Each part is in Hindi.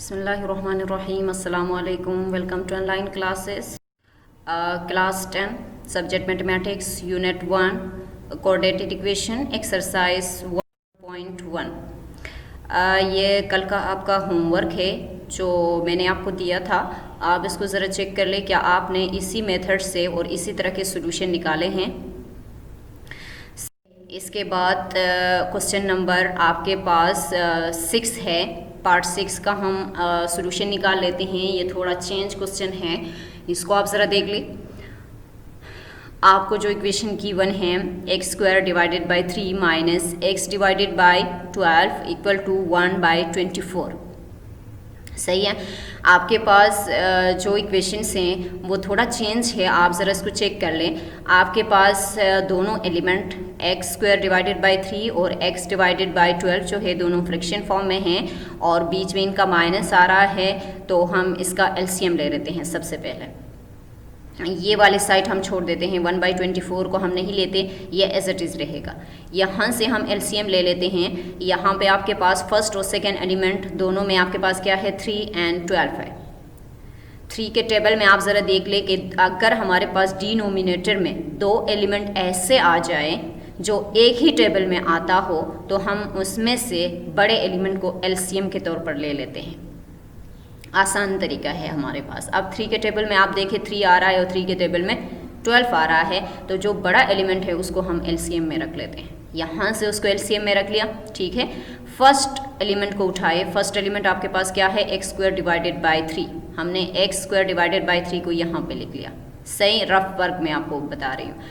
Bismillahirrahmanirrahim. Assalamu alaikum. Welcome to online classes. Class 10, Subject Mathematics, Unit 1, Coordinated Equation, Exercise 1.1. ये कल का आपका होमवर्क है जो मैंने आपको दिया था. आप इसको ज़रा चेक कर लें क्या आपने इसी मेथड से और इसी तरह के सोल्यूशन निकाले हैं. इसके बाद क्वेश्चन नंबर आपके पास 6 है. पार्ट 6 का हम सोल्यूशन निकाल लेते हैं. ये थोड़ा चेंज क्वेश्चन है, इसको आप ज़रा देख लें. आपको जो इक्वेशन गिवन है x² divided by 3 minus x divided by 12 equal to 1/24. सही है. आपके पास जो इक्वेशंस हैं वो थोड़ा चेंज है, आप ज़रा इसको चेक कर लें. आपके पास दोनों एलिमेंट x² डिवाइडेड बाई 3 और x डिवाइडेड बाई 12 जो है दोनों फ्रैक्शन फॉर्म में हैं और बीच में इनका माइनस आ रहा है. तो हम इसका एलसीएम ले लेते हैं. सबसे पहले ये वाले साइड हम छोड़ देते हैं, 1/24 को हम नहीं लेते, ये एज इट इज़ रहेगा. यहाँ से हम एलसीएम ले लेते हैं. यहाँ पे आपके पास फर्स्ट और सेकंड एलिमेंट दोनों में आपके पास क्या है 3 और 12 है. 3 के टेबल में आप ज़रा देख लें कि अगर हमारे पास डिनोमिनेटर में दो एलिमेंट ऐसे आ जाए जो एक ही टेबल में आता हो तो हम उसमें से बड़े एलिमेंट को एलसीएम के तौर पर ले लेते हैं. आसान तरीका है हमारे पास. अब 3 के टेबल में आप देखें 3 आ रहा है और 3 के टेबल में 12 आ रहा है, तो जो बड़ा एलिमेंट है उसको हम एलसीएम में रख लेते हैं. यहाँ से उसको एलसीएम में रख लिया. ठीक है. फर्स्ट एलिमेंट को उठाए. फर्स्ट एलिमेंट आपके पास क्या है x² डिवाइडेड बाई 3. हमने x² डिवाइडेड बाई 3 को यहाँ पे लिख लिया. सही रफ वर्क में आपको बता रही हूँ.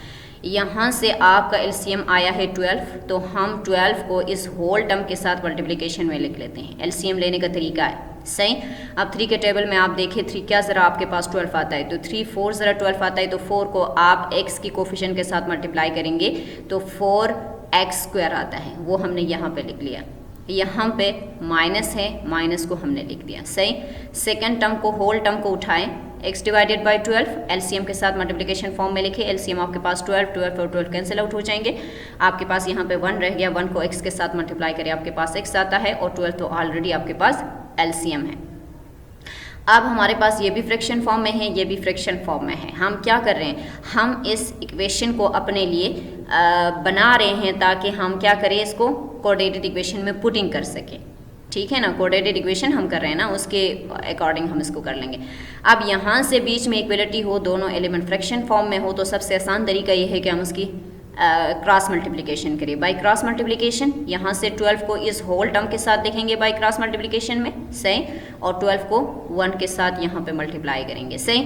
यहाँ से आपका एलसीएम आया है 12, तो हम 12 को इस होल टर्म के साथ मल्टीप्लिकेशन में लिख लेते हैं. एलसीएम लेने का तरीका है. सही. अब 3 के टेबल में आप देखें 3 क्या ज़रा आपके पास 12 आता है, तो 3 4 ज़रा 12 आता है, तो 4 को आप x की कोफिशिएंट के साथ मल्टीप्लाई करेंगे तो 4x² आता है. वो हमने यहाँ पे लिख लिया. यहाँ पे माइनस है, माइनस को हमने लिख दिया. सही. सेकेंड टर्म को होल टर्म को उठाएं, x डिवाइडेड बाई 12 एलसीएम के साथ मल्टीप्लिकेशन फॉर्म में लिखे. एलसीएम आपके पास 12 और 12 कैंसिल आउट हो जाएंगे. आपके पास यहाँ पे 1 रह गया. 1 को x के साथ मल्टीप्लाई करें, आपके पास x आता है और 12 तो ऑलरेडी आपके पास एलसीएम है. अब हमारे पास ये भी फ्रैक्शन फॉर्म में है, ये भी फ्रैक्शन फॉर्म में है. हम क्या कर रहे हैं, हम इस इक्वेशन को अपने लिए बना रहे हैं ताकि हम क्या करें, इसको कोऑर्डिनेटेड इक्वेशन में पुटिंग कर सकें. ठीक है ना. कोऑर्डिनेटेड इक्वेशन हम कर रहे हैं ना, उसके अकॉर्डिंग हम इसको कर लेंगे. अब यहाँ से बीच में इक्वलिटी हो, दोनों एलिमेंट फ्रैक्शन फॉर्म में हो, तो सबसे आसान तरीका ये है कि हम उसकी क्रॉस मल्टीप्लिकेशन करें. बाय क्रॉस मल्टीप्लिकेशन यहाँ से 12 को इस होल टर्म के साथ देखेंगे बाय क्रॉस मल्टीप्लिकेशन में. सही. और 12 को 1 के साथ यहाँ पे मल्टीप्लाई करेंगे. सही.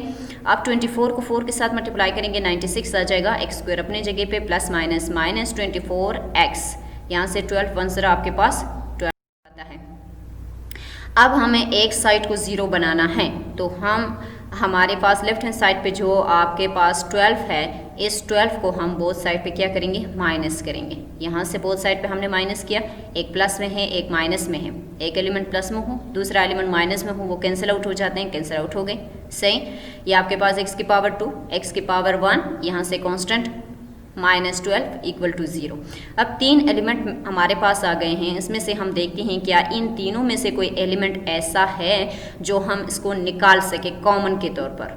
अब 24 को 4 के साथ मल्टीप्लाई करेंगे, 96 आ जाएगा. x² अपने जगह पे प्लस माइनस माइनस 24x. यहाँ से 12 1 ज़रा आपके पास 12 आता है. अब हमें एक साइड को 0 बनाना है, तो हमारे पास लेफ्ट हैंड साइड पे जो आपके पास 12 है, इस 12 को हम बोथ साइड पे क्या करेंगे, माइनस करेंगे. यहाँ से बोथ साइड पे हमने माइनस किया. एक प्लस में है, एक माइनस में है. एक एलिमेंट प्लस में हो, दूसरा एलिमेंट माइनस में हो, वो कैंसिल आउट हो जाते हैं. कैंसिल आउट हो गए. सही. ये आपके पास x की पावर 2, x की पावर 1, यहाँ से कॉन्स्टेंट -12 इक्वल टू 0. अब 3 एलिमेंट हमारे पास आ गए हैं. इसमें से हम देखते हैं क्या इन तीनों में से कोई एलिमेंट ऐसा है जो हम इसको निकाल सके कॉमन के तौर पर.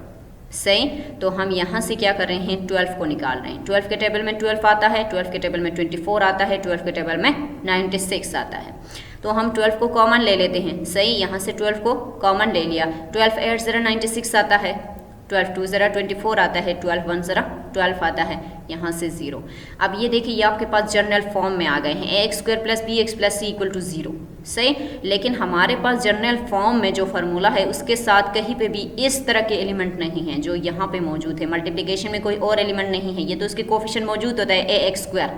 सही. तो हम यहाँ से क्या कर रहे हैं, 12 को निकाल रहे हैं. 12 के टेबल में 12 आता है, 12 के टेबल में 24 आता है, 12 के टेबल में 96 आता है. तो हम 12 को कॉमन ले लेते हैं. सही. यहाँ से 12 को कॉमन ले लिया. 12 8 ज़रा 96 आता है, 12 2 ज़रा 24 आता है, 12 1 ज़रा 12 आता है. यहाँ से 0. अब ये देखिए ये आपके पास जनरल फॉर्म में आ गए हैं, x² plus bx plus c equal to 0. सही. लेकिन हमारे पास जनरल फॉर्म में जो फार्मूला है उसके साथ कहीं पे भी इस तरह के एलिमेंट नहीं हैं जो यहाँ पे मौजूद है. मल्टीप्लिकेशन में कोई और एलिमेंट नहीं है, ये तो उसके कोफिशिएंट मौजूद होता है ax².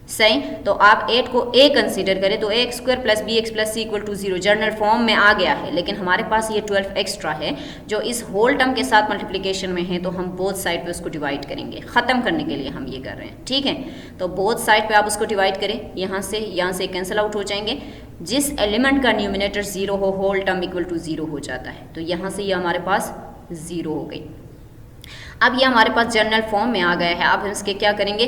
सही. तो आप 8 को a कंसीडर करें तो x² plus bx plus c equal to 0 general form में आ गया है. लेकिन हमारे पास ये 12 एक्स्ट्रा है जो इस होल टर्म के साथ मल्टीप्लिकेशन में है, तो हम बोथ साइड पे उसको डिवाइड करेंगे. ख़त्म करने के लिए हम ये कर रहे हैं. ठीक है. तो बोथ साइड पे आप उसको डिवाइड करें. यहाँ से कैंसिल आउट हो जाएंगे. जिस एलिमेंट का न्यूमिनेटर 0 हो, होल टर्म इक्वल टू 0 हो जाता है. तो यहाँ से ये हमारे पास 0 हो गई. अब ये हमारे पास जनरल फॉर्म में आ गया है. अब हम इसके क्या करेंगे,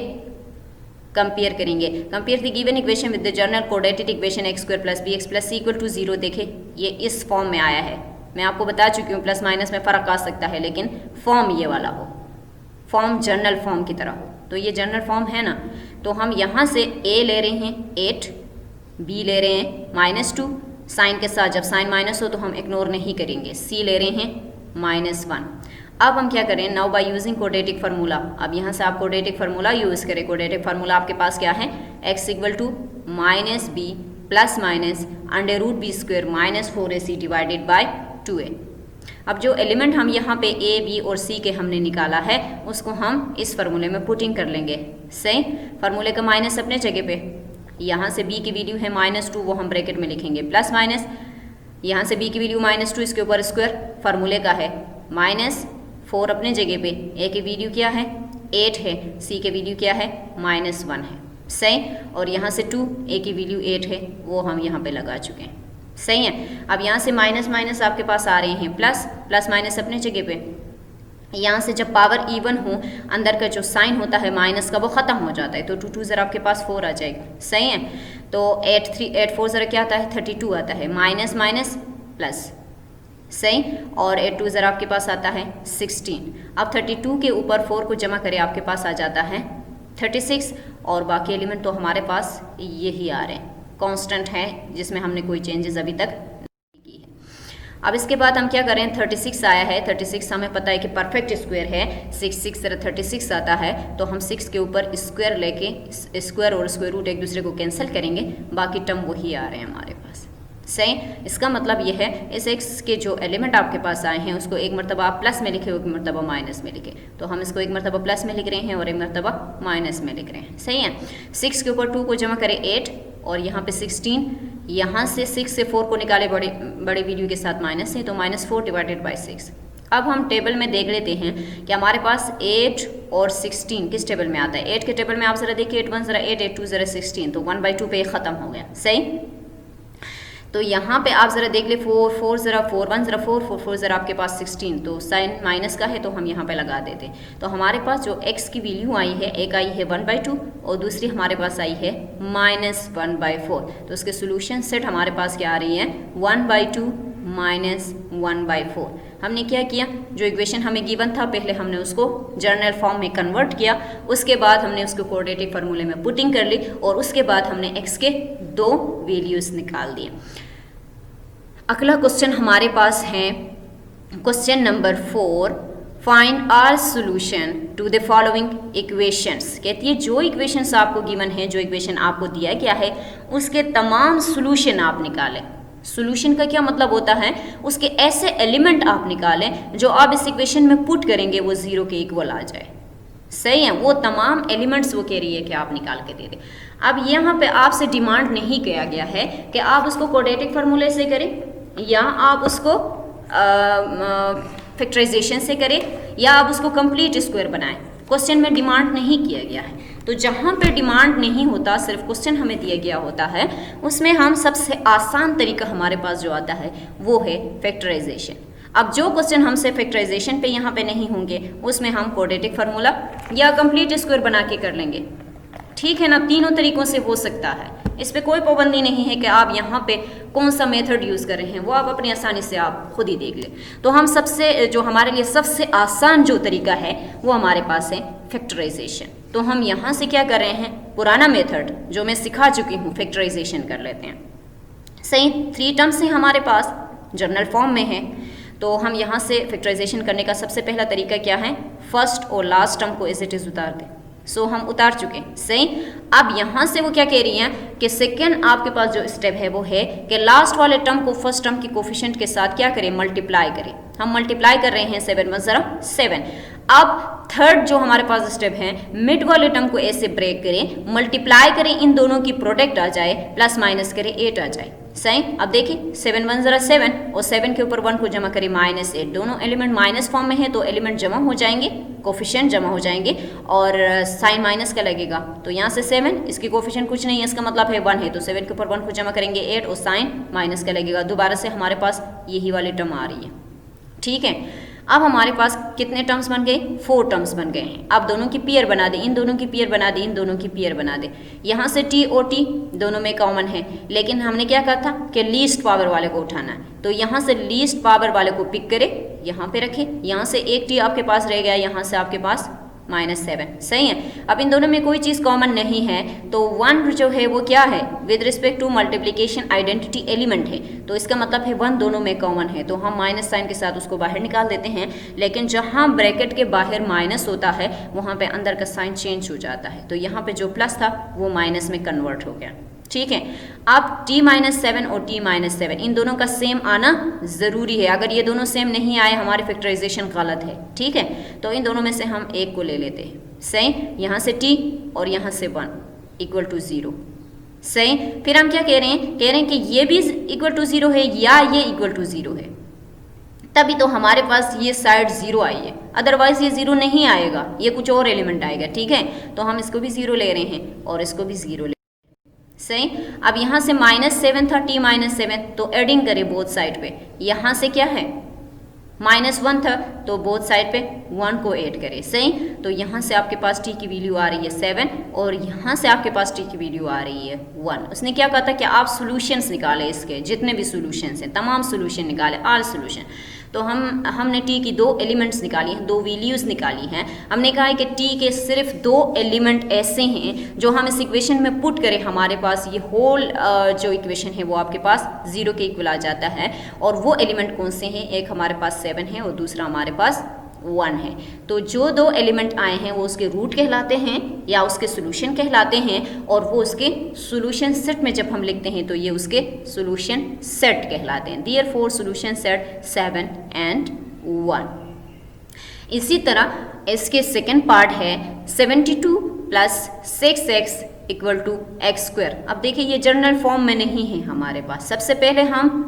कंपेयर करेंगे. Compare the given equation with the general coordinated equation x² plus bx plus c equal to 0. देखें ये इस फॉर्म में आया है। मैं आपको बता चुकी हूँ प्लस माइनस में फ़र्क आ सकता है, लेकिन फॉर्म ये वाला हो, फॉर्म जनरल फॉर्म की तरह हो। तो ये जनरल फॉर्म है ना, तो हम यहाँ से a ले रहे हैं 8, b ले रहे हैं -2 साइन के साथ, जब साइन माइनस हो तो हम इग्नोर नहीं करेंगे, c ले रहे हैं -1। अब हम क्या करें, नाउ बाय यूजिंग कोडेटिक फार्मूला। अब यहाँ से आप कोडेटिक फार्मूला यूज़ करें। कोडेटिक फार्मूला आपके पास क्या है, x = -b + √b² - 4ac divided by 2a। अब जो एलिमेंट हम यहाँ पे a, b और c के हमने निकाला है उसको हम इस फार्मूले में पुटिंग कर लेंगे। सही, फार्मूले का माइनस अपने जगह पे, यहाँ से b की वैल्यू है -2, वो हम ब्रैकेट में लिखेंगे, प्लस माइनस यहाँ से b की वैल्यू -2, इसके ऊपर स्क्वायर फार्मूले का है, -4 अपने जगह पे, a की वैल्यू क्या है 8 है, c की वैल्यू क्या है -1 है। सही, और यहाँ से 2, a की वैल्यू 8 है, वो हम यहाँ पे लगा चुके हैं। सही है। अब यहाँ से माइनस माइनस आपके पास आ रहे हैं प्लस, प्लस माइनस अपने जगह पे। यहाँ से जब पावर इवन हो, अंदर का जो साइन होता है माइनस का वो ख़त्म हो जाता है, तो 2 2 ज़रा आपके पास 4 आ जाएगा। सही है, तो 8 4 ज़रा क्या आता है 32 आता है, माइनस माइनस प्लस। सही, और 8 2 ज़रा आपके पास आता है 16। अब 32 के ऊपर 4 को जमा करें, आपके पास आ जाता है 36, और बाकी एलिमेंट तो हमारे पास यही आ रहे हैं, कांस्टेंट है जिसमें हमने कोई चेंजेस अभी तक नहीं की है। अब इसके बाद हम क्या करें, 36 आया है, 36 हमें पता है कि परफेक्ट स्क्वायर है, 6 36 आता है, तो हम 6 के ऊपर स्क्वायर लेके स्क्वायर और स्क्वायर रूट एक दूसरे को कैंसिल करेंगे, बाकी टर्म वही आ रहे हैं हमारे पास। सही, इसका मतलब ये है इस x के जो एलिमेंट आपके पास आए हैं उसको एक मरतबा आप प्लस में लिखे, एक मरतबा माइनस में लिखे, तो हम इसको एक मरतबा प्लस में लिख रहे हैं और एक मरतबा माइनस में लिख रहे हैं। सही है, 6 के ऊपर 2 को जमा करें 8, और यहाँ पे 16, यहाँ से 6 से 4 को निकाले बड़ी वैल्यू के साथ माइनस है, तो -4 डिवाइडेड बाई 6। अब हम टेबल में देख लेते हैं कि हमारे पास 8 और 16 किस टेबल में आता है। 8 के टेबल में आप ज़रा देखिए, 8 1 ज़रा 8, 8 2 ज़रा 16, तो 1/2 पे ख़त्म हो गया। सही, तो यहाँ पे आप ज़रा देख ले, 4 4 ज़रा 4 1 ज़रा 4 4 4 ज़रा आपके पास 16, तो साइन माइनस का है तो हम यहाँ पे लगा देते। तो हमारे पास जो x की वैल्यू आई है, एक आई है 1/2 और दूसरी हमारे पास आई है -1/4। तो उसके सोल्यूशन सेट हमारे पास क्या आ रही है, 1/2 -1/4। हमने क्या किया, जो इक्वेशन हमें गिवन था पहले हमने उसको जर्नल फॉर्म में कन्वर्ट किया, उसके बाद हमने उसको कोऑर्डिनेटिक फार्मूले में पुटिंग कर ली, और उसके बाद हमने x के 2 वैल्यूज़ निकाल दिए। अगला क्वेश्चन हमारे पास है question number 4, find are solution to the following equations. कहती है जो इक्वेशंस आपको गिवन है, जो इक्वेशन आपको दिया गया है, उसके तमाम सोल्यूशन आप निकालें। सोल्यूशन का क्या मतलब होता है, उसके ऐसे एलिमेंट आप निकालें जो आप इस इक्वेशन में पुट करेंगे वो 0 के इक्वल आ जाए। सही है, वो तमाम एलिमेंट्स वो कह रही है कि आप निकाल के दे दें। अब यहाँ पे आपसे डिमांड नहीं किया गया है कि आप उसको कोऑर्डिनेटिक फार्मूले से करें या आप उसको फैक्टराइजेशन से करें या आप उसको कंप्लीट स्क्वायर बनाएं। क्वेश्चन में डिमांड नहीं किया गया है, तो जहाँ पे डिमांड नहीं होता, सिर्फ क्वेश्चन हमें दिया गया होता है, उसमें हम सबसे आसान तरीका हमारे पास जो आता है वो है फैक्टराइजेशन। अब जो क्वेश्चन हमसे फैक्टराइजेशन पे यहाँ पे नहीं होंगे उसमें हम कोऑर्डिनेटिक फार्मूला या कंप्लीट स्क्वायर बना के कर लेंगे। ठीक है ना, तीनों तरीकों से हो सकता है, इस पे कोई पाबंदी नहीं है कि आप यहाँ पे कौन सा मेथड यूज़ कर रहे हैं, वो आप अपनी आसानी से आप खुद ही देख लें। तो हम सबसे जो हमारे लिए सबसे आसान जो तरीका है वो हमारे पास है फैक्टराइजेशन। तो हम यहाँ से क्या कर रहे हैं, पुराना मेथड जो मैं सिखा चुकी हूँ फैक्टराइजेशन कर लेते हैं। सही, 3 टर्म्स हैं हमारे पास, जर्नल फॉर्म में है, तो हम यहाँ से फैक्टराइजेशन करने का सबसे पहला तरीका क्या है, फर्स्ट और लास्ट टर्म को एज इट इज़ उतार दें। सो हम उतार चुके हैं। सही, अब यहाँ से वो क्या कह रही हैं कि सेकेंड आपके पास जो स्टेप है वो है कि लास्ट वाले टर्म को फर्स्ट टर्म के कोफिशिएंट के साथ क्या करें, मल्टीप्लाई करें। हम मल्टीप्लाई कर रहे हैं 7 1 ज़रा 7। अब थर्ड जो हमारे पास स्टेप है, मिड वाले टर्म को ऐसे ब्रेक करें, मल्टीप्लाई करें, इन दोनों की प्रोडक्ट आ जाए, प्लस माइनस करें 8 आ जाए। सही, अब देखिए 7 1 ज़रा 7 और 7 के ऊपर 1 को जमा करें -8, दोनों एलिमेंट माइनस फॉर्म में है तो एलिमेंट जमा हो जाएंगे, कोफिशिएंट जमा हो जाएंगे और साइन माइनस का लगेगा। तो यहाँ से 7, इसकी कोफिशिएंट कुछ नहीं है, इसका मतलब है 1 है, तो 7 के ऊपर 1 को जमा करेंगे 8 और साइन माइनस का लगेगा। दोबारा से हमारे पास यही वाली टर्म आ रही है। ठीक है, अब हमारे पास कितने टर्म्स बन गए, 4 टर्म्स बन गए हैं। अब दोनों की पेयर बना दें, इन दोनों की पेयर बना दें, इन दोनों की पेयर बना दें। यहाँ से टी और टी दोनों में कॉमन है, लेकिन हमने क्या कहा था कि लीस्ट पावर वाले को उठाना है, तो यहाँ से लीस्ट पावर वाले को पिक करें, यहाँ पे रखें, यहाँ से एक टी आपके पास रह गया, यहाँ से आपके पास -7, सही है। अब इन दोनों में कोई चीज़ कॉमन नहीं है, तो 1 जो है वो क्या है, with respect to multiplication identity element है, तो इसका मतलब है 1 दोनों में कॉमन है, तो हम माइनस साइन के साथ उसको बाहर निकाल देते हैं। लेकिन जहाँ ब्रैकेट के बाहर माइनस होता है वहाँ पे अंदर का साइन चेंज हो जाता है, तो यहाँ पे जो प्लस था वो माइनस में कन्वर्ट हो गया, ठीक है। अब t-7 और t-7 इन दोनों का सेम आना ज़रूरी है, अगर ये दोनों सेम नहीं आए हमारी फैक्टराइजेशन गलत है, ठीक है। तो इन दोनों में से हम एक को ले लेते हैं, सही। यहाँ से t और यहाँ से 1 = 0, सही। फिर हम क्या कह रहे हैं कि ये भी = 0 है या ये = 0 है, तभी तो हमारे पास ये साइड 0 आई है, अदरवाइज ये 0 नहीं आएगा, ये कुछ और एलिमेंट आएगा, ठीक है। तो हम इसको भी 0 ले रहे हैं और इसको भी 0 ले, सही। अब यहाँ से -7 था, t-7, तो एडिंग करें बोथ साइड पे, यहाँ से क्या है -1 था, तो बोथ साइड पे 1 को ऐड करें, सही। तो यहाँ से आपके पास t की वैल्यू आ रही है 7 और यहाँ से आपके पास t की वैल्यू आ रही है 1। उसने क्या कहा था कि आप सॉल्यूशंस निकालें, इसके जितने भी सॉल्यूशंस हैं तमाम सॉल्यूशन निकालें, ऑल सॉल्यूशन। तो हमने t की 2 एलिमेंट्स निकाली हैं, 2 वैल्यूज़ निकाली हैं। हमने कहा है कि t के सिर्फ 2 एलिमेंट ऐसे हैं जो हम इस इक्वेशन में पुट करें, हमारे पास ये होल जो इक्वेशन है वो आपके पास 0 के इक्वल आ जाता है। और वो एलिमेंट कौन से हैं, एक हमारे पास 7 है और दूसरा हमारे पास 1 है। तो जो 2 एलिमेंट आए हैं वो उसके रूट कहलाते हैं या उसके सोल्यूशन कहलाते हैं, और वो उसके सोल्यूशन सेट में जब हम लिखते हैं तो ये उसके सोल्यूशन सेट कहलाते हैं। Therefore solution set 7 and 1। इसी तरह इसके सेकंड पार्ट है 72 + 6x = x²। अब देखिए ये जनरल फॉर्म में नहीं है हमारे पास। सबसे पहले हम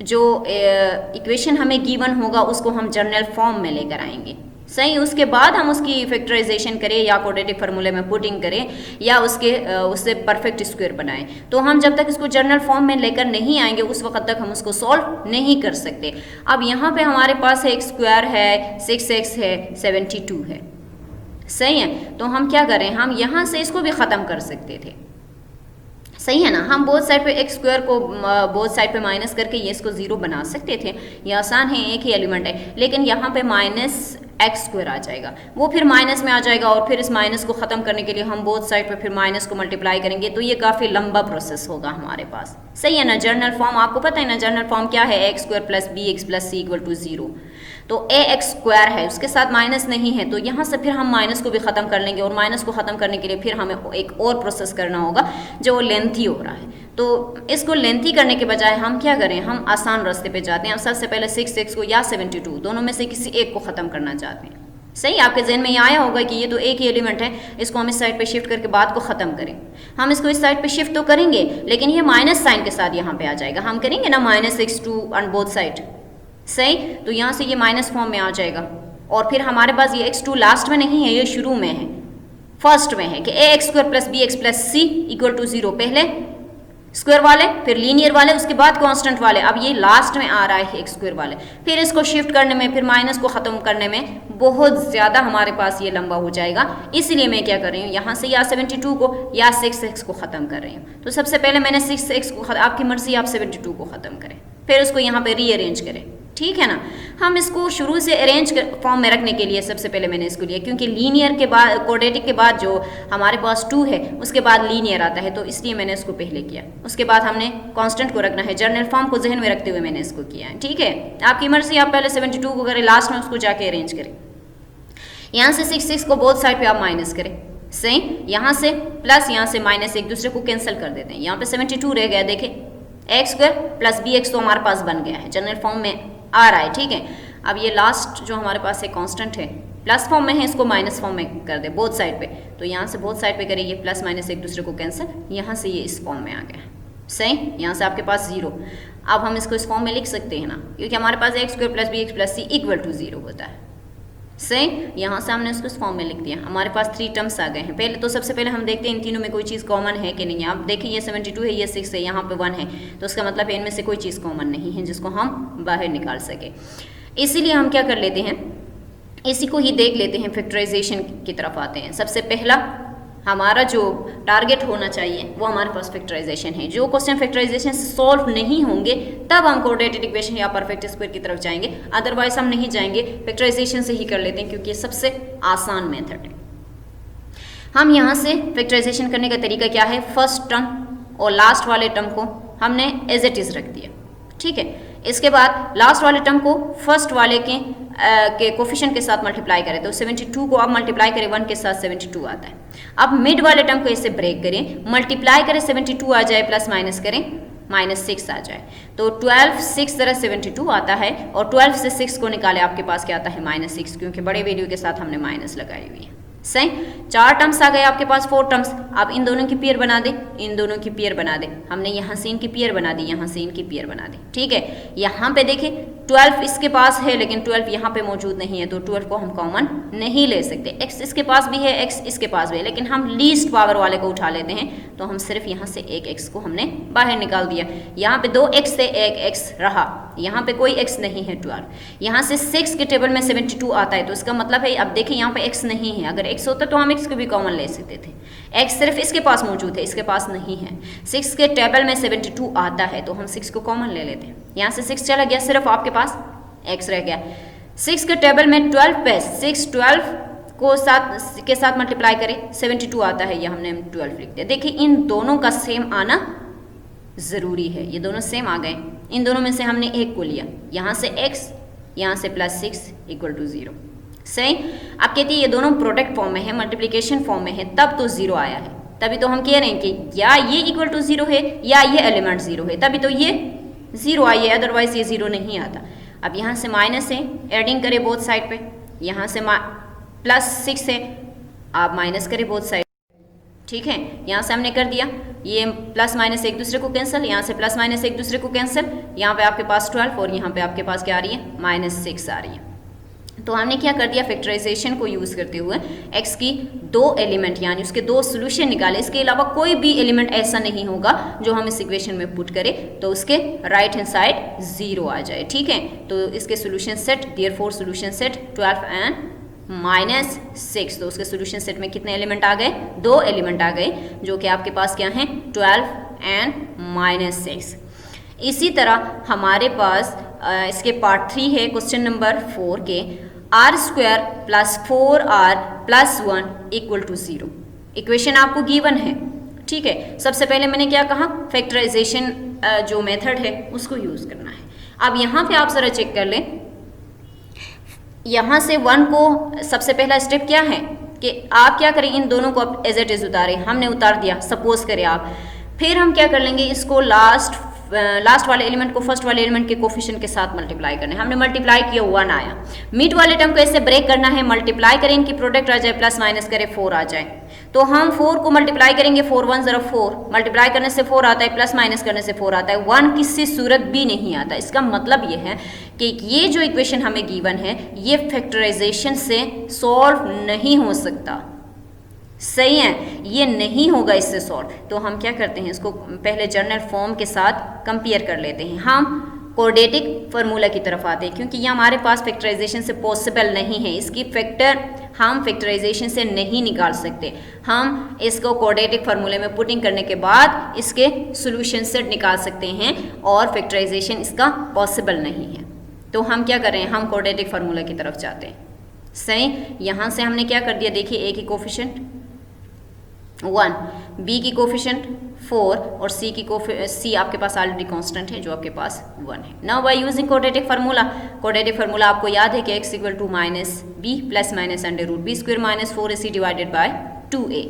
जो इक्वेशन हमें गिवन होगा उसको हम जनरल फॉर्म में लेकर आएंगे, सही। उसके बाद हम उसकी फैक्टराइजेशन करें या क्वाड्रेटिक फार्मूले में पुटिंग करें या उससे परफेक्ट स्क्वायर बनाएं। तो हम जब तक इसको जनरल फॉर्म में लेकर नहीं आएंगे उस वक्त तक हम उसको सॉल्व नहीं कर सकते। अब यहाँ पे हमारे पास है x² है, 6x है, 72 है, सही है। तो हम क्या करें, हम यहाँ से इसको भी ख़त्म कर सकते थे, सही है ना। हम बोथ साइड पे x² को बोथ साइड पे माइनस करके ये इसको 0 बना सकते थे, ये आसान है, एक ही एलिमेंट है। लेकिन यहाँ पे -x² आ जाएगा, वो फिर माइनस में आ जाएगा और फिर इस माइनस को ख़त्म करने के लिए हम बोथ साइड पे फिर माइनस को मल्टीप्लाई करेंगे, तो ये काफ़ी लंबा प्रोसेस होगा हमारे पास, सही है ना। जनरल फॉर्म आपको पता है ना, जनरल फॉर्म क्या है, x² + bx + c = 0। तो ax² है, उसके साथ माइनस नहीं है, तो यहाँ से फिर हम माइनस को भी ख़त्म कर लेंगे और माइनस को ख़त्म करने के लिए फिर हमें एक और प्रोसेस करना होगा जो लेंथी हो रहा है। तो इसको लेंथी करने के बजाय हम क्या करें, हम आसान रास्ते पे जाते हैं। सबसे पहले 6x को या 72 दोनों में से किसी एक को ख़त्म करना चाहते हैं, सही। आपके जहन में ये आया होगा कि ये तो एक ही एलिमेंट है, इसको हम इस साइड पे शिफ्ट करके बाद को ख़त्म करें। हम इसको इस साइड पे शिफ्ट तो करेंगे लेकिन ये माइनस साइन के साथ यहाँ पे आ जाएगा, हम करेंगे ना -x2 ऑन बोथ साइड, सही। तो यहाँ से ये माइनस फॉर्म में आ जाएगा और फिर हमारे पास ये x2 लास्ट में नहीं है, ये शुरू में है, फर्स्ट में है कि ax² + bx + c = 0। पहले स्क्वायर वाले, फिर लीनियर वाले, उसके बाद कांस्टेंट वाले। अब ये लास्ट में आ रहा है x² वाले, फिर इसको शिफ्ट करने में, फिर माइनस को ख़त्म करने में बहुत ज़्यादा हमारे पास ये लंबा हो जाएगा। इसलिए मैं क्या कर रही हूँ, यहाँ से या 72 को या 6x को ख़त्म कर रही हूँ। तो सबसे पहले मैंने 6x को, आपकी मर्ज़ी, आप 72 को ख़त्म करें, फिर उसको यहाँ पर रीअरेंज करें, ठीक है ना। हम इसको शुरू से अरेंज फॉर्म में रखने के लिए सबसे पहले मैंने इसको लिया, क्योंकि लीनियर के बाद, क्वाड्रेटिक के बाद जो हमारे पास 2 है उसके बाद लीनियर आता है, तो इसलिए मैंने इसको पहले किया। उसके बाद हमने कांस्टेंट को रखना है, जनरल फॉर्म को जहन में रखते हुए मैंने इसको किया है, ठीक है। आपकी मर्जी, आप पहले 72 को करें, लास्ट में उसको जाके अरेंज करें। यहाँ से 6 को बोथ साइड पे आप माइनस करें, सही। यहाँ से प्लस, यहाँ से माइनस, एक दूसरे को कैंसिल कर देते हैं। यहाँ पे 72 रह गया, देखें x² + bx तो हमारे पास बन गया है, जनरल फॉर्म में आ रहा है, ठीक है। अब ये लास्ट जो हमारे पास है कांस्टेंट है, प्लस फॉर्म में है, इसको माइनस फॉर्म में कर दे बोथ साइड पे। तो यहाँ से बोथ साइड पे करें, ये प्लस माइनस एक दूसरे को कैंसिल, यहाँ से ये इस फॉर्म में आ गया, सही। यहाँ से आपके पास 0। अब हम इसको इस फॉर्म में लिख सकते हैं ना, क्योंकि हमारे पास x² + bx + c = 0 होता है, सही। यहाँ से हमने उसको इस फॉर्म में लिख दिया। हमारे पास 3 टर्म्स आ गए हैं। पहले तो सबसे पहले हम देखते हैं इन तीनों में कोई चीज़ कॉमन है कि नहीं है। आप देखिए ये 72 है, ये 6 है, यहाँ पे 1 है, तो उसका मतलब है इनमें से कोई चीज़ कॉमन नहीं है जिसको हम बाहर निकाल सके। इसीलिए हम क्या कर लेते हैं, इसी को ही देख लेते हैं, फैक्टराइजेशन की तरफ आते हैं। सबसे पहला हमारा जो टारगेट होना चाहिए वो हमारे पास फैक्टराइजेशन है। जो क्वेश्चन फैक्टराइजेशन से सॉल्व नहीं होंगे तब हम कोऑर्डिनेटेड इक्वेशन या परफेक्ट स्क्वायर की तरफ जाएंगे, अदरवाइज हम नहीं जाएंगे, फैक्टराइजेशन से ही कर लेते हैं क्योंकि ये सबसे आसान मेथड है। हम यहाँ से फैक्टराइजेशन करने का तरीका क्या है, फर्स्ट टर्म और लास्ट वाले टर्म को हमने एज इट इज रख दिया, ठीक है। इसके बाद लास्ट वाले टर्म को फर्स्ट वाले के कोफिशिएंट के साथ मल्टीप्लाई करें तो 72 को आप मल्टीप्लाई करें 1 के साथ 72 आता है। अब मिड वाले टर्म को ऐसे ब्रेक करें, मल्टीप्लाई करें 72 आ जाए, प्लस माइनस करें -6 आ जाए, तो 12 6 तरह 72 आता है और 12 से 6 को निकाले आपके पास क्या आता है -6, क्योंकि बड़े वैल्यू के साथ हमने माइनस लगाई हुई है। सही, 4 टर्म्स आ गए आपके पास, 4 टर्म्स। अब इन दोनों की पेयर बना दे, इन दोनों की पेयर बना दे। हमने यहाँ से इनकी पेयर बना दी, यहाँ से इनकी पेयर बना दी, ठीक है। यहाँ पे देखिए 12 इसके पास है लेकिन 12 यहाँ पे मौजूद नहीं है, तो 12 को हम कॉमन नहीं ले सकते। x इसके पास भी है, x इसके पास भी है, लेकिन हम लीस्ट पावर वाले को उठा लेते हैं, तो हम सिर्फ यहाँ से एक x को हमने बाहर निकाल दिया। यहाँ पे 2 x थे, एक x रहा, यहाँ पे कोई x नहीं है 12। यहाँ से 6 के टेबल में 72 आता है, तो इसका मतलब है, अब देखिए यहाँ पे x नहीं है, अगर x होता तो हम x को भी कॉमन ले सकते थे। x सिर्फ इसके पास मौजूद है, इसके पास नहीं है। 6 के टेबल में 72 आता है, तो हम 6 को कॉमन ले लेते हैं। यहाँ से 6 चला गया, सिर्फ आपके पास x रह गया। 6 के टेबल में 12 पे 6 12 को के साथ मल्टीप्लाई करें 72 आता है, ये हमने 12 लिख दिया। देखिए इन दोनों का सेम आना ज़रूरी है, ये दोनों सेम आ गए। इन दोनों में से हमने एक को लिया, यहाँ से x, यहाँ से +6 = 0। सही, अब कहती है ये दोनों प्रोडक्ट फॉर्म में है, मल्टीप्लिकेशन फॉर्म में है, तब तो 0 आया है। तभी तो हम कह रहे हैं कि या ये = 0 है या ये एलिमेंट 0 है, तभी तो ये 0 आई है, अदरवाइज ये 0 नहीं आता। अब यहाँ से माइनस है, एडिंग करें बोथ साइड पे, यहाँ से +6 है, आप माइनस करें बोथ साइड, ठीक है। यहाँ से हमने कर दिया, ये प्लस माइनस एक दूसरे को कैंसिल, यहाँ से प्लस माइनस एक दूसरे को कैंसिल, यहाँ पे आपके पास 12 और यहाँ पे आपके पास क्या आ रही है, -6 आ रही है। तो हमने क्या कर दिया, फैक्टराइजेशन को यूज़ करते हुए x की 2 एलिमेंट यानी उसके 2 सोल्यूशन निकाले। इसके अलावा कोई भी एलिमेंट ऐसा नहीं होगा जो हम इस इक्वेशन में पुट करें तो उसके राइट हैंड साइड 0 आ जाए, ठीक है। तो इसके solution set, therefore solution set 12 and -6, तो उसके सोल्यूशन सेट में कितने एलिमेंट आ गए, 2 एलिमेंट आ गए, जो कि आपके पास क्या हैं, 12 एंड -6। इसी तरह हमारे पास इसके पार्ट 3 है, क्वेश्चन नंबर 4 के, r² + 4r + 1 = 0। इक्वेशन आपको गिवन है, ठीक है। सबसे पहले मैंने क्या कहा, फैक्टराइजेशन जो मेथड है उसको यूज़ करना है। अब यहाँ पे आप ज़रा चेक कर लें, यहाँ से 1 को सबसे पहला स्टेप क्या है कि आप क्या करें, इन दोनों को एज इट इज़ उतारें। हमने उतार दिया, सपोज करें आप, फिर हम क्या कर लेंगे, इसको लास्ट वाले एलिमेंट को फर्स्ट वाले एलिमेंट के कोफिशिएंट के साथ मल्टीप्लाई करना है। हमने मल्टीप्लाई किया, 1 आया। मिड वाले टर्म को ऐसे ब्रेक करना है, मल्टीप्लाई करें, इनकी प्रोडक्ट आ जाए, प्लस माइनस करें 4 आ जाए, तो हम 4 को मल्टीप्लाई करेंगे, 4 1 ज़रा 4, मल्टीप्लाई करने से 4 आता है, प्लस माइनस करने से 4 आता है, 1 किसी सूरत भी नहीं आता। इसका मतलब ये है कि ये जो इक्वेशन हमें गिवन है ये फैक्टराइजेशन से सॉल्व नहीं हो सकता। सही है, ये नहीं होगा इससे सॉल्व। तो हम क्या करते हैं, इसको पहले जर्नल फॉर्म के साथ कंपेयर कर लेते हैं। हम क्वाड्रेटिक फार्मूला की तरफ आते हैं, क्योंकि ये हमारे पास फैक्टराइजेशन से पॉसिबल नहीं है, इसकी फैक्टर हम फैक्टराइजेशन से नहीं निकाल सकते। हम इसको क्वाड्रेटिक फार्मूले में पुटिंग करने के बाद इसके सॉल्यूशन सेट निकाल सकते हैं, और फैक्टराइजेशन इसका पॉसिबल नहीं है। तो हम क्या कर रहे हैं, हम क्वाड्रेटिक फार्मूला की तरफ जाते हैं। सही, यहाँ से हमने क्या कर दिया, देखिए, a की कोफिशिएंट 1, b की कोफिशिएंट 4 और c आपके पास ऑलरेडी कांस्टेंट है जो आपके पास 1 है। Now by using quadratic formula आपको याद है कि x = -b ± √b² - 4ac / 2a।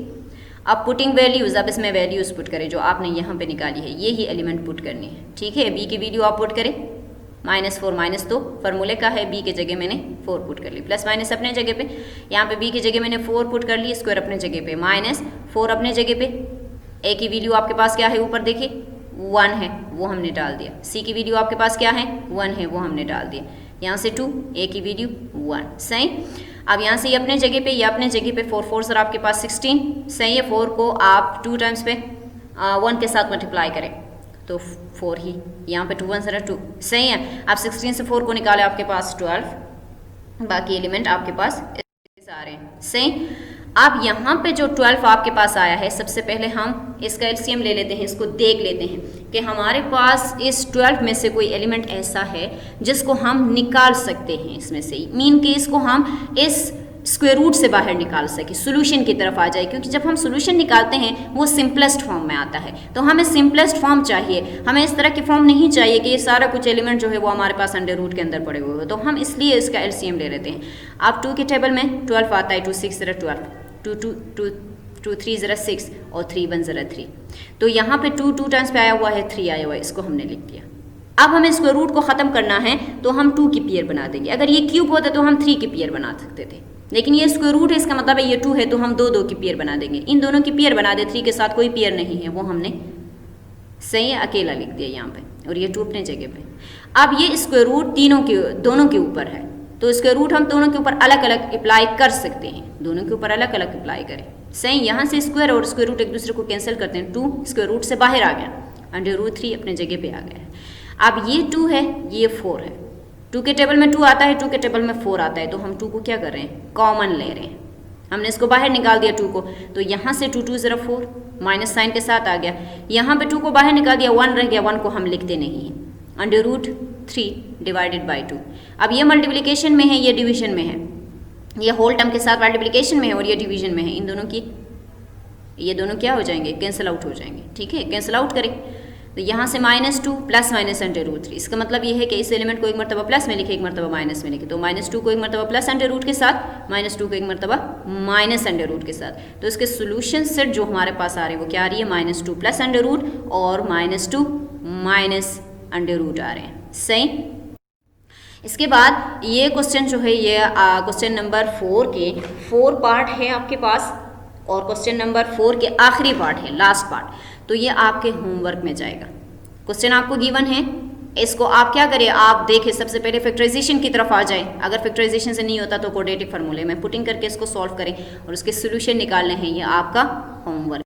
अब पुटिंग वैल्यूज़, अब इसमें वैल्यूज़ पुट करें जो आपने यहाँ पे निकाली है, ये ही एलिमेंट पुट करनी है, ठीक है। b की वैल्यू आप पुट करें, -4 - 2 फार्मूले का है, b के जगह मैंने 4 पुट कर ली, प्लस माइनस अपने जगह पे, यहाँ पे b की जगह मैंने 4 पुट कर ली, स्क्वायर अपने जगह पे, -4 अपने जगह पे। a की वैल्यू आपके पास क्या है, ऊपर देखिए 1 है, वो हमने डाल दिया। c की वैल्यू आपके पास क्या है, 1 है, वो हमने डाल दिया। यहाँ से 2, a की वैल्यू 1। सही, अब यहाँ से ये अपने जगह पे, ये अपने जगह पे, 4 4 सर आपके पास 16। सही है, 4 को आप 2 टाइम्स पे 1 के साथ मल्टीप्लाई करें तो 4 ही, यहाँ पे 2 1 ज़रा 2, सही है। आप 16 से 4 को निकाले, आपके पास 12, बाकी एलिमेंट आपके पास आ रहे हैं, सही। अब यहाँ पे जो 12 आपके पास आया है, सबसे पहले हम इसका एलसीएम ले लेते हैं, इसको देख लेते हैं कि हमारे पास इस 12 में से कोई एलिमेंट ऐसा है जिसको हम निकाल सकते हैं इसमें से ही, मीन कि इसको हम इस स्क्वायर रूट से बाहर निकाल सके, सोल्यूशन की तरफ आ जाए, क्योंकि जब हम सोल्यूशन निकालते हैं वो सिंपलेस्ट फॉर्म में आता है, तो हमें सिंपलेस्ट फॉर्म चाहिए, हमें इस तरह की फॉर्म नहीं चाहिए कि ये सारा कुछ एलिमेंट जो है वो हमारे पास अंडर रूट के अंदर पड़े हुए हो, तो हम इसलिए इसका एलसीएम ले लेते हैं। आप 2 के टेबल में 12 आता है, 2 6 ज़रा 12, 2 3 ज़रा 6 और 3 1 ज़रा 3, तो यहाँ पे 2 2 टाइम्स पे आया हुआ है, 3 आया हुआ है, इसको हमने लिख दिया। अब हमें स्क्वायर रूट को ख़त्म करना है तो हम 2 की पेयर बना देंगे, अगर ये क्यूब होता तो हम 3 की पेयर बना सकते थे, लेकिन ये स्क्वायर रूट है, इसका मतलब है ये 2 है, तो हम 2 2 की पेयर बना देंगे, इन दोनों की पेयर बना दे, 3 के साथ कोई पेयर नहीं है, वो हमने सही है अकेला लिख दिया यहाँ पे, और ये 2 अपने जगह पे। अब ये स्क्वायर रूट दोनों के ऊपर है, तो स्क्वायर रूट हम दोनों के ऊपर अलग अलग अप्लाई कर सकते हैं, दोनों के ऊपर अलग अलग अप्लाई करें, सही। यहाँ से स्क्वायर और स्क्वायर रूट एक दूसरे को कैंसिल करते हैं, 2 स्क्वायर रूट से बाहर आ गया, अंडर रूट 3 अपने जगह पे आ गया है। अब ये 2 है, ये 4 है, 2 के टेबल में 2 आता है, 2 के टेबल में 4 आता है, तो हम 2 को क्या कर रहे हैं, कॉमन ले रहे हैं, हमने इसको बाहर निकाल दिया 2 को, तो यहाँ से 2 2 ज़रा 4 माइनस साइन के साथ आ गया, यहाँ पे 2 को बाहर निकाल दिया, 1 रह गया, 1 को हम लिखते नहीं हैं, अंडर रूट 3 डिवाइडेड बाई 2। अब ये मल्टीप्लिकेशन में है, ये डिवीजन में है, ये होल टर्म के साथ मल्टीप्लिकेशन में है और ये डिवीजन में है, इन दोनों की ये दोनों क्या हो जाएंगे, कैंसिल आउट हो जाएंगे, ठीक है, कैंसिल आउट करें, तो यहाँ से -2 प्लस माइनस अंडर रूट 3, इसका मतलब ये है कि इस एलिमेंट को एक मरतबा प्लस में लिखे, एक मरतबा माइनस में लिखे, तो -2 को एक मरतबा प्लस अंडर रूट के साथ, -2 को एक मरतबा माइनस अंडर रूट के साथ, तो इसके सोल्यूशन सेट जो हमारे पास आ रहे हैं वो क्या आ रही है, -2 प्लस अंडर रूट और -2 माइनस अंडर रूट आ रहे हैं, सही। इसके बाद ये क्वेश्चन जो है ये क्वेश्चन नंबर 4 के 4 पार्ट है आपके पास, और क्वेश्चन नंबर 4 के आखिरी पार्ट है, लास्ट पार्ट, तो ये आपके होमवर्क में जाएगा। क्वेश्चन आपको गिवन है, इसको आप क्या करें, आप देखें, सबसे पहले फैक्टराइजेशन की तरफ आ जाए, अगर फैक्टराइजेशन से नहीं होता तो क्वाड्रेटिक फार्मूले में पुटिंग करके इसको सॉल्व करें और उसके सोल्यूशन निकालने हैं, ये आपका होमवर्क